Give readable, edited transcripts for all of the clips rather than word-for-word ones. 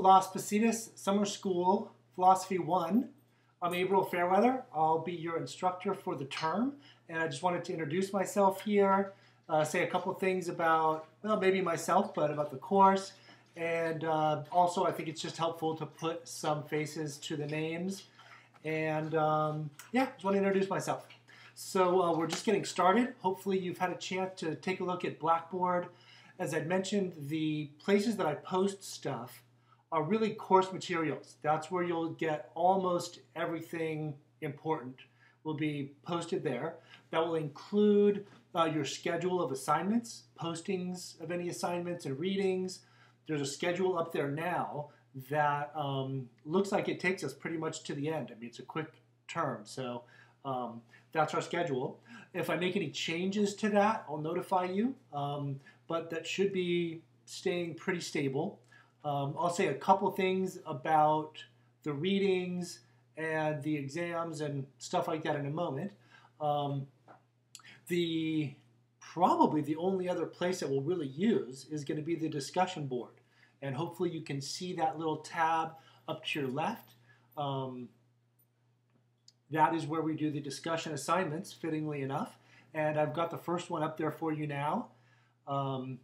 Las Positas Summer School Philosophy 1. I'm April Fairweather. I'll be your instructor for the term, and I just wanted to introduce myself here, say a couple things about, well, maybe myself, but about the course, and also I think it's just helpful to put some faces to the names, and yeah, just want to introduce myself. So we're just getting started. Hopefully you've had a chance to take a look at Blackboard. As I'd mentioned, the places that I post stuff are really course materials. That's where you'll get almost everything important will be posted there. That will include your schedule of assignments, postings of any assignments and readings. There's a schedule up there now that looks like it takes us pretty much to the end. I mean, it's a quick term, so that's our schedule. If I make any changes to that, I'll notify you, but that should be staying pretty stable. I'll say a couple things about the readings and the exams and stuff like that in a moment. Probably the only other place that we'll really use is going to be the discussion board. And hopefully you can see that little tab up to your left. That is where we do the discussion assignments, fittingly enough. And I've got the first one up there for you now.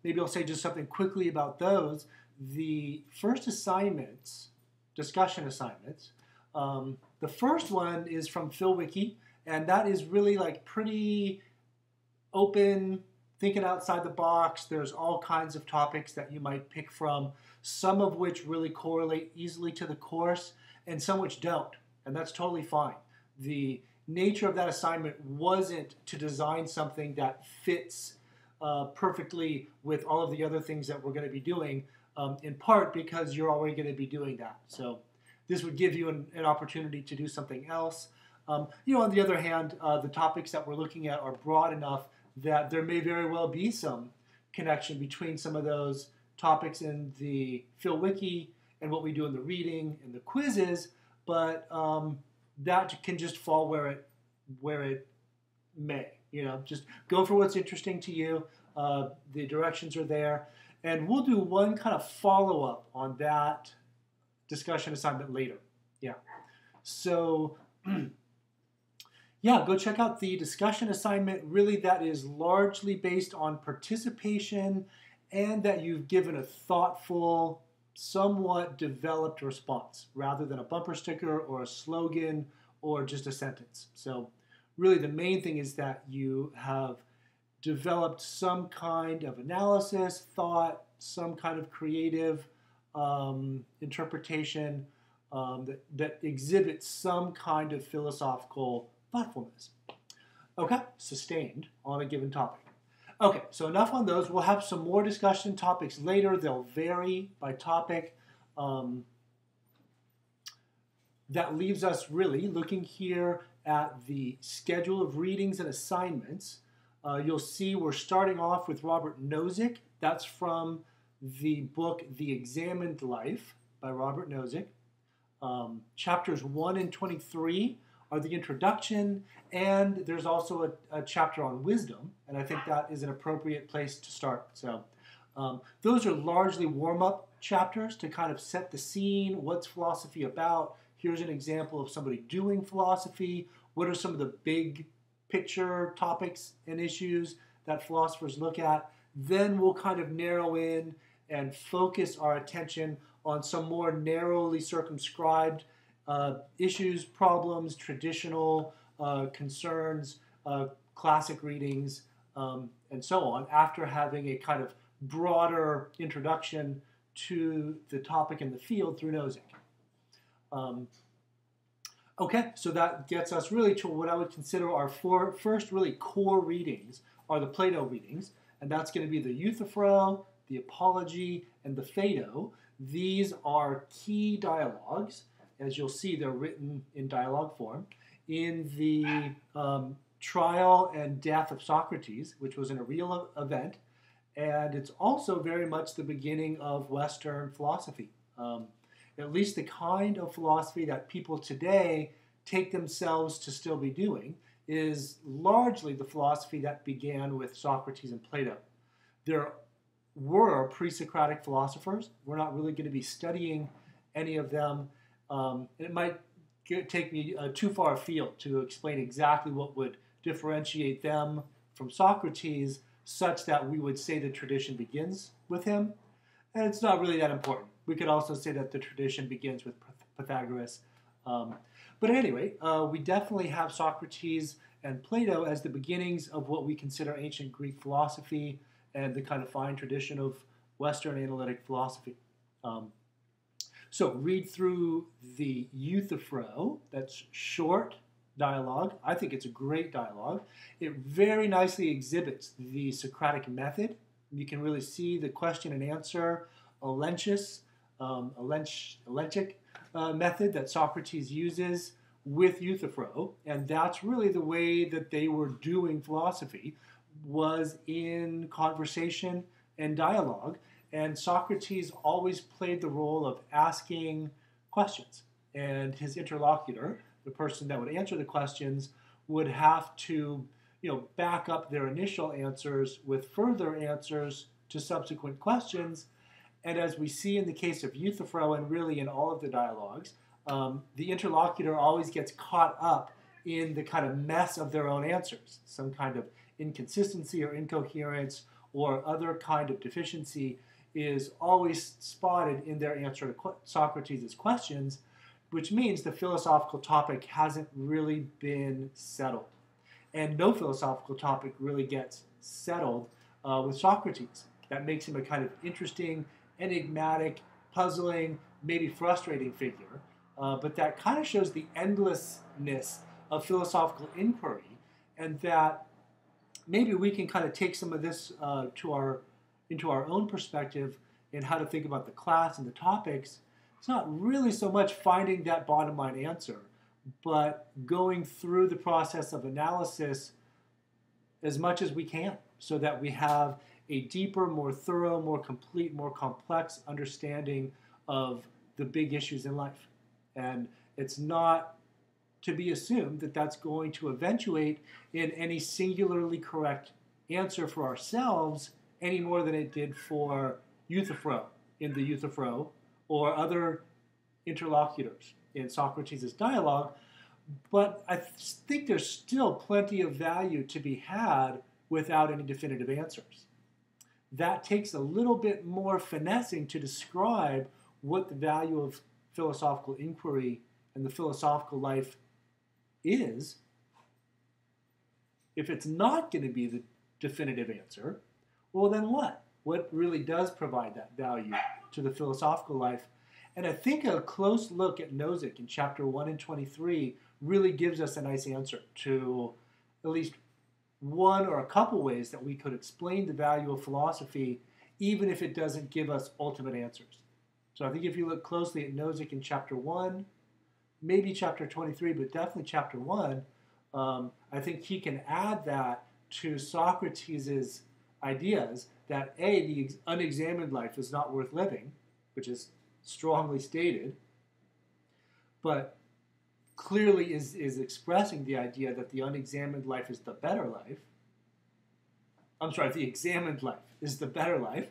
Maybe I'll say just something quickly about those. The first assignments, discussion assignments, the first one is from PhilWiki, and that is really like pretty open, thinking outside the box. There's all kinds of topics that you might pick from, some of which really correlate easily to the course, and some which don't, and that's totally fine. The nature of that assignment wasn't to design something that fits perfectly with all of the other things that we're going to be doing, in part because you're already going to be doing that. So this would give you an opportunity to do something else. On the other hand, the topics that we're looking at are broad enough that there may very well be some connection between some of those topics in the PhilWiki and what we do in the reading and the quizzes, but that can just fall where it may. Just go for what's interesting to you. The directions are there. And we'll do one kind of follow-up on that discussion assignment later. Yeah. So, yeah, go check out the discussion assignment. Really, that is largely based on participation and that you've given a thoughtful, somewhat developed response rather than a bumper sticker or a slogan or just a sentence. So, really, the main thing is that you have developed some kind of analysis, thought, some kind of creative interpretation that exhibits some kind of philosophical thoughtfulness. Okay, sustained on a given topic. Okay, so enough on those. We'll have some more discussion topics later. They'll vary by topic. That leaves us really looking here at the schedule of readings and assignments. You'll see we're starting off with Robert Nozick. That's from the book The Examined Life by Robert Nozick. Chapters 1 and 23 are the introduction, and there's also a chapter on wisdom, and I think that is an appropriate place to start. So those are largely warm-up chapters to kind of set the scene. What's philosophy about? Here's an example of somebody doing philosophy. What are some of the big picture topics and issues that philosophers look at? Then we'll kind of narrow in and focus our attention on some more narrowly circumscribed issues, problems, traditional concerns, classic readings, and so on, after having a kind of broader introduction to the topic in the field through Nozick. Okay, so that gets us really to what I would consider our first really core readings are the Plato readings, and that's going to be the Euthyphro, the Apology, and the Phaedo. These are key dialogues. As you'll see, they're written in dialogue form. In the trial and death of Socrates, which was in a real event, and it's also very much the beginning of Western philosophy. At least the kind of philosophy that people today take themselves to still be doing is largely the philosophy that began with Socrates and Plato. There were pre-Socratic philosophers. We're not really going to be studying any of them. It might take me too far afield to explain exactly what would differentiate them from Socrates, such that we would say the tradition begins with him. And it's not really that important. We could also say that the tradition begins with Pythagoras. But anyway, we definitely have Socrates and Plato as the beginnings of what we consider ancient Greek philosophy and the kind of fine tradition of Western analytic philosophy. So read through the Euthyphro. That's short dialogue. I think it's a great dialogue. It very nicely exhibits the Socratic method. You can really see the question and answer, Elenchic method that Socrates uses with Euthyphro, and that's really the way that they were doing philosophy, was in conversation and dialogue, and Socrates always played the role of asking questions, and his interlocutor, the person that would answer the questions, would have to back up their initial answers with further answers to subsequent questions. And as we see in the case of Euthyphro and really in all of the dialogues, the interlocutor always gets caught up in the kind of mess of their own answers, some kind of inconsistency or incoherence or other kind of deficiency is always spotted in their answer to Socrates' questions, which means the philosophical topic hasn't really been settled. And no philosophical topic really gets settled with Socrates. That makes him a kind of interesting, enigmatic, puzzling, maybe frustrating figure. But that kind of shows the endlessness of philosophical inquiry, and that maybe we can kind of take some of this into our own perspective in how to think about the class and the topics. It's not really so much finding that bottom line answer, but going through the process of analysis as much as we can so that we have a deeper, more thorough, more complete, more complex understanding of the big issues in life. And it's not to be assumed that that's going to eventuate in any singularly correct answer for ourselves any more than it did for Euthyphro in the Euthyphro or other interlocutors in Socrates' dialogue. But I think there's still plenty of value to be had without any definitive answers. That takes a little bit more finessing to describe what the value of philosophical inquiry and the philosophical life is. If it's not going to be the definitive answer, well then what? What really does provide that value to the philosophical life? And I think a close look at Nozick in chapter 1 and 23 really gives us a nice answer to at least one or a couple ways that we could explain the value of philosophy, even if it doesn't give us ultimate answers. So I think if you look closely at Nozick in chapter 1, maybe chapter 23, but definitely chapter 1, I think he can add that to Socrates' ideas that A, the unexamined life is not worth living, which is strongly stated, but clearly is expressing the idea that the unexamined life is the better life. I'm sorry, the examined life is the better life,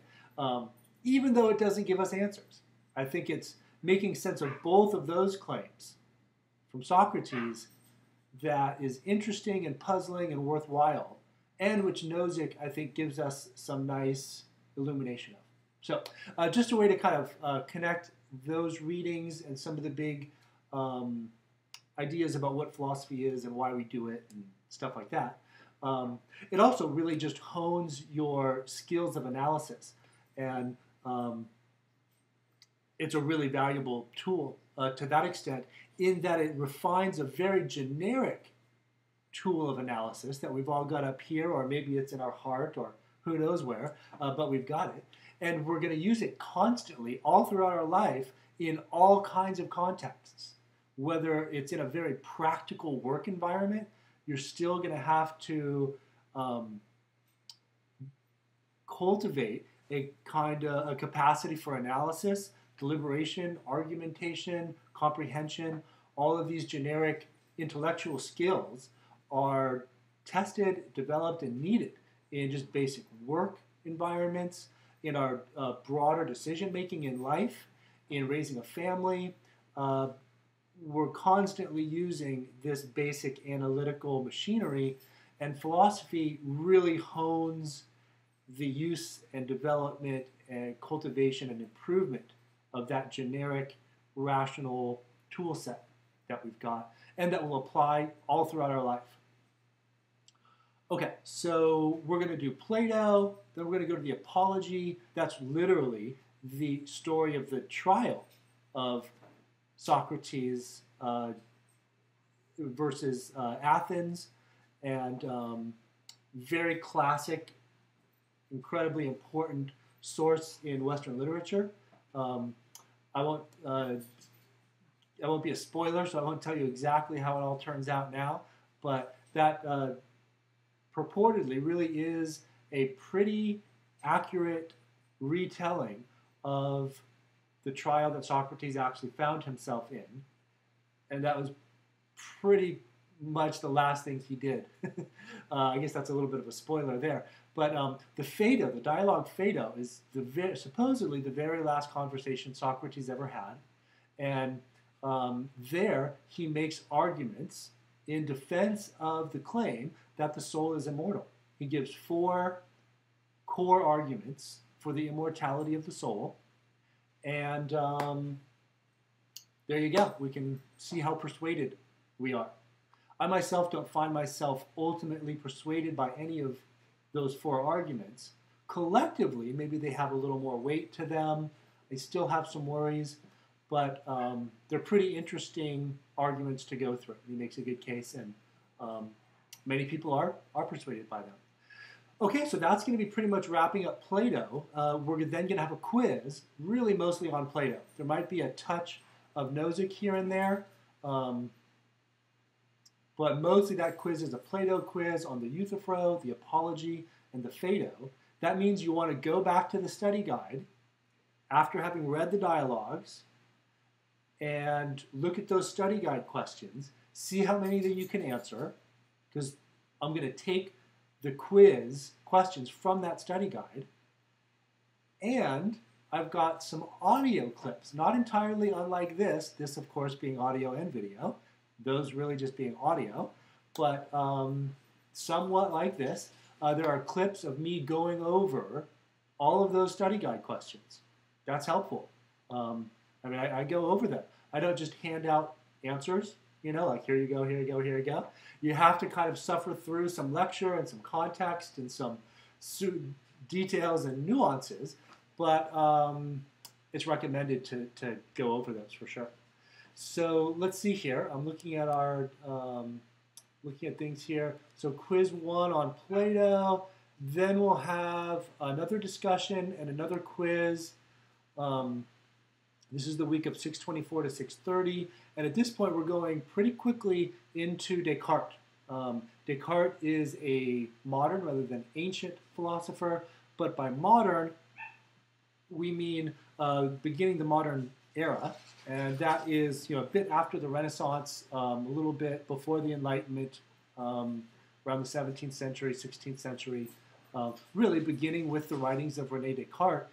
even though it doesn't give us answers. I think it's making sense of both of those claims from Socrates that is interesting and puzzling and worthwhile, and which Nozick, I think, gives us some nice illumination of. So just a way to kind of connect those readings and some of the big ideas about what philosophy is and why we do it and stuff like that. It also really just hones your skills of analysis, and it's a really valuable tool to that extent, in that it refines a very generic tool of analysis that we've all got up here, or maybe it's in our heart, or who knows where, but we've got it. And we're going to use it constantly all throughout our life in all kinds of contexts. Whether it's in a very practical work environment, you're still going to have to cultivate a kind of a capacity for analysis, deliberation, argumentation, comprehension. All of these generic intellectual skills are tested, developed, and needed in just basic work environments, in our broader decision making in life, in raising a family. We're constantly using this basic analytical machinery, and philosophy really hones the use and development and cultivation and improvement of that generic rational tool set that we've got and that will apply all throughout our life. Okay, so we're going to do Plato, then we're going to go to the Apology. That's literally the story of the trial of Socrates versus Athens, and very classic, incredibly important source in Western literature. I won't be a spoiler, so I won't tell you exactly how it all turns out now, but that purportedly really is a pretty accurate retelling of the trial that Socrates actually found himself in, and that was pretty much the last thing he did. I guess that's a little bit of a spoiler there. But the Phaedo, the dialogue Phaedo, is supposedly the very last conversation Socrates ever had. And there he makes arguments in defense of the claim that the soul is immortal. He gives 4 core arguments for the immortality of the soul. And there you go. We can see how persuaded we are. I myself don't find myself ultimately persuaded by any of those 4 arguments. Collectively, maybe they have a little more weight to them. They still have some worries, but they're pretty interesting arguments to go through. He makes a good case, and many people are persuaded by them. Okay, so that's going to be pretty much wrapping up Plato. We're then going to have a quiz, really mostly on Plato. There might be a touch of Nozick here and there, but mostly that quiz is a Plato quiz on the Euthyphro, the Apology, and the Phaedo. That means you want to go back to the study guide after having read the dialogues and look at those study guide questions, see how many that you can answer, because I'm going to take the quiz questions from that study guide, and I've got some audio clips, not entirely unlike this of course being audio and video, those really just being audio, but somewhat like this. There are clips of me going over all of those study guide questions. That's helpful. I go over them. I don't just hand out answers, like here you go, here you go, here you go. You have to kind of suffer through some lecture and some context and some details and nuances, but it's recommended to go over those for sure. So let's see here. I'm looking at our things here. So quiz 1 on Plato. Then we'll have another discussion and another quiz. This is the week of 624 to 630. And at this point, we're going pretty quickly into Descartes. Descartes is a modern rather than ancient philosopher. But by modern, we mean beginning the modern era. And that is a bit after the Renaissance, a little bit before the Enlightenment, around the 17th century, 16th century. Really beginning with the writings of René Descartes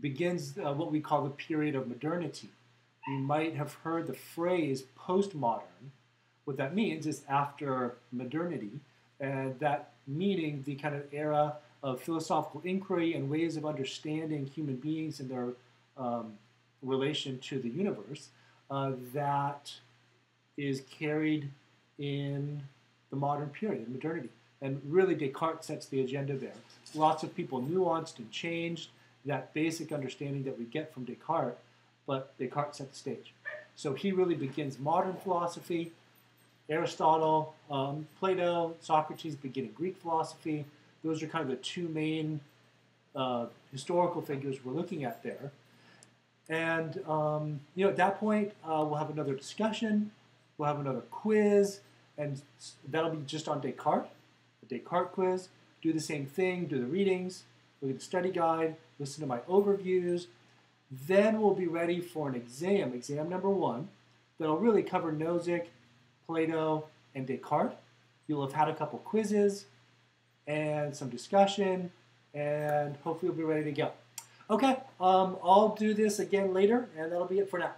begins what we call the period of modernity. You might have heard the phrase postmodern. What that means is after modernity, and that meaning the kind of era of philosophical inquiry and ways of understanding human beings and their relation to the universe that is carried in the modern period, in modernity. And really Descartes sets the agenda there. Lots of people nuanced and changed that basic understanding that we get from Descartes, but Descartes set the stage. So he really begins modern philosophy. Aristotle, Plato, Socrates beginning Greek philosophy. Those are kind of the 2 main historical figures we're looking at there. And at that point, we'll have another discussion, we'll have another quiz, and that'll be just on Descartes, the Descartes quiz. Do the same thing, do the readings, look at the study guide, listen to my overviews. Then we'll be ready for an exam number 1, that'll really cover Nozick, Plato, and Descartes. You'll have had a couple quizzes and some discussion, and hopefully we'll be ready to go. Okay, I'll do this again later, and that'll be it for now.